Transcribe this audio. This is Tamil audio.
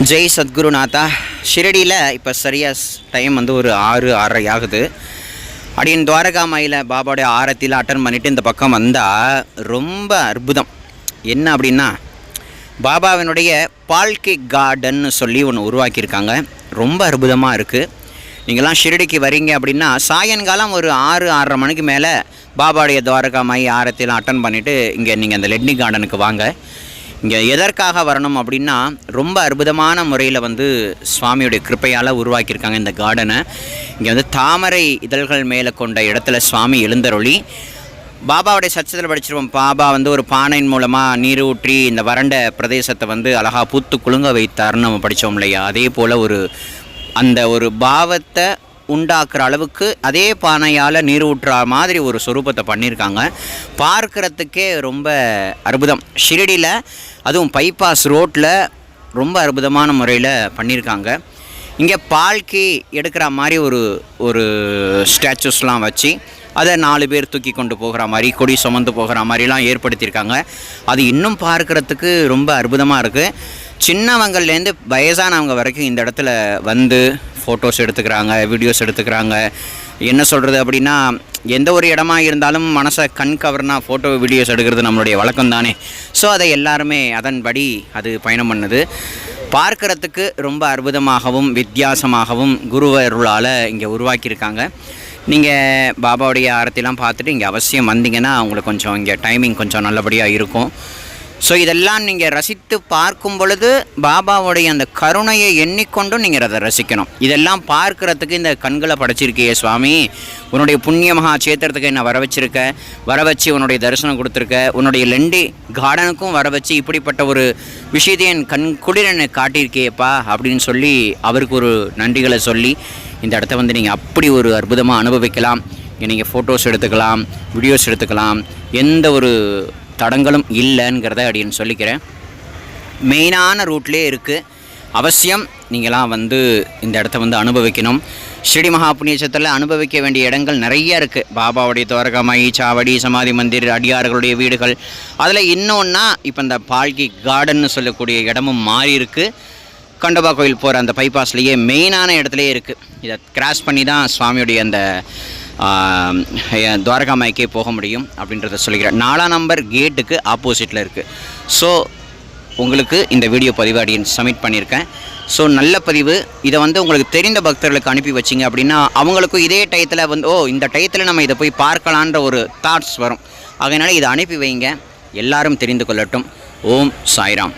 ஜெய் சத்குருநாதா. ஷிரடியில் இப்போ சரியாக டைம் வந்து ஒரு 6:30 ஆகுது. அப்படின்னு துவாரகாமாயில் பாபாவுடைய ஆரத்தியில் அட்டன் பண்ணிவிட்டு இந்த பக்கம் வந்தால் ரொம்ப அற்புதம். என்ன அப்படின்னா, பாபாவினுடைய பால்கே கார்டன்னு சொல்லி ஒன்று உருவாக்கியிருக்காங்க. ரொம்ப அற்புதமாக இருக்குது. நீங்கள்லாம் ஷிரடிக்கு வரீங்க அப்படின்னா சாயங்காலம் ஒரு 6-6:30 மணிக்கு மேலே பாபாவுடைய துவாரகாமாயி ஆரத்தியில் அட்டன் பண்ணிவிட்டு இங்கே நீங்கள் அந்த லெட்னி கார்டனுக்கு வாங்க. இங்கே எதற்காக வரணும் அப்படின்னா, ரொம்ப அற்புதமான முறையில் வந்து சுவாமியுடைய கிருப்பையால் உருவாக்கியிருக்காங்க இந்த கார்டனை. இங்கே வந்து தாமரை இதழ்கள் மேலே கொண்ட இடத்துல சுவாமி எழுந்தருளி, பாபாவுடைய சச்சத்தில் படிச்சிருவோம். பாபா வந்து ஒரு பானையின் மூலமாக நீர் ஊற்றி இந்த வறண்ட பிரதேசத்தை வந்து அழகாக பூத்து குலுங்க வைத்தார்னு நம்ம படித்தோம் இல்லையா? அதே போல் அந்த ஒரு பாவத்தை உண்டாக்குற அளவுக்கு அதே பானையால் நீர் ஊற்றுற மாதிரி ஒரு சொரூபத்தை பண்ணியிருக்காங்க. பார்க்குறதுக்கே ரொம்ப அற்புதம். ஷிரடியில் அதுவும் பைபாஸ் ரோட்டில் ரொம்ப அற்புதமான முறையில் பண்ணியிருக்காங்க. இங்கே பால்கி எடுக்கிற மாதிரி ஒரு ஸ்டாச்சுஸ்லாம் வச்சு அதை 4 பேர் தூக்கி கொண்டு போகிற மாதிரி, கொடி சுமந்து போகிற மாதிரிலாம் ஏற்படுத்தியிருக்காங்க. அது இன்னும் பார்க்குறதுக்கு ரொம்ப அற்புதமாக இருக்குது. சின்னவங்கள்லேருந்து வயசானவங்க வரைக்கும் இந்த இடத்துல வந்து ஃபோட்டோஸ் எடுத்துக்கிறாங்க, வீடியோஸ் எடுத்துக்கிறாங்க. என்ன சொல்கிறது அப்படின்னா, எந்த ஒரு இடமா இருந்தாலும் மனசை கண் கவர்னா ஃபோட்டோ வீடியோஸ் எடுக்கிறது நம்மளுடைய வழக்கம் தானே. ஸோ அதை எல்லாருமே அதன்படி அது பயணம் பண்ணுது. பார்க்குறதுக்கு ரொம்ப அற்புதமாகவும் வித்தியாசமாகவும் குருவருளால் இங்கே உருவாக்கியிருக்காங்க. நீங்கள் பாபாவுடைய ஆரத்திலாம் பார்த்துட்டு இங்கே அவசியம் வந்தீங்கன்னா உங்களுக்கு கொஞ்சம் இங்கே டைமிங் கொஞ்சம் நல்லபடியாக இருக்கும். ஸோ இதெல்லாம் நீங்கள் ரசித்து பார்க்கும் பொழுது பாபாவுடைய அந்த கருணையை எண்ணிக்கொண்டும் நீங்கள் அதை ரசிக்கணும். இதெல்லாம் பார்க்குறதுக்கு இந்த கண்களை படைச்சிருக்கியே சுவாமி, உன்னுடைய புண்ணிய மகா சேத்திரத்துக்கு என்ன வர வச்சு உன்னுடைய தரிசனம் கொடுத்துருக்க, உன்னுடைய லெண்டி கார்டனுக்கும் வர வச்சு இப்படிப்பட்ட ஒரு விஷயத்தை என் கண் குளிர எனக்கு காட்டியிருக்கேப்பா அப்படின்னு சொல்லி அவருக்கு ஒரு நன்றிகளை சொல்லி இந்த இடத்த வந்து நீங்கள் அப்படி ஒரு அற்புதமாக அனுபவிக்கலாம். இங்கே நீங்கள் ஃபோட்டோஸ் எடுத்துக்கலாம், வீடியோஸ் எடுத்துக்கலாம். எந்த ஒரு தடங்களும் இல்லைங்கிறத அப்படின்னு சொல்லிக்கிறேன். மெயினான ரூட்லேயே இருக்குது. அவசியம் நீங்களாம் வந்து இந்த இடத்த வந்து அனுபவிக்கணும். ஷிரடி மகா புண்ணியத்தில் அனுபவிக்க வேண்டிய இடங்கள் நிறைய இருக்குது. பாபாவுடைய துவாரகாமாயி, சாவடி, சமாதி மந்திர், அடியார்களுடைய வீடுகள். அதில் இன்னொன்னா இப்போ இந்த பால்கி கார்டன்னு சொல்லக்கூடிய இடமும் மாறி இருக்குது. கண்டபா கோயில் போகிற அந்த பைபாஸ்லேயே மெயினான இடத்துலையே இருக்குது. இதை கிராஸ் பண்ணி தான் சுவாமியுடைய அந்த துவாரகாமாய்க்கே போக முடியும் அப்படின்றத சொல்லிக்கிறேன். 4ஆம் நம்பர் கேட்டுக்கு ஆப்போசிட்டில் இருக்குது. ஸோ உங்களுக்கு இந்த வீடியோ பதிவு அப்படின்னு சப்மிட் பண்ணியிருக்கேன். ஸோ நல்ல பதிவு. இதை வந்து உங்களுக்கு தெரிந்த பக்தர்களுக்கு அனுப்பி வச்சிங்க அப்படின்னா அவங்களுக்கும் இதே டயத்தில் வந்து இந்த டயத்தில் நம்ம இதை போய் பார்க்கலான்ற ஒரு தாட்ஸ் வரும். அதனால் இதை அனுப்பி வைங்க. எல்லாரும் தெரிந்து கொள்ளட்டும். ஓம் சாய்ராம்.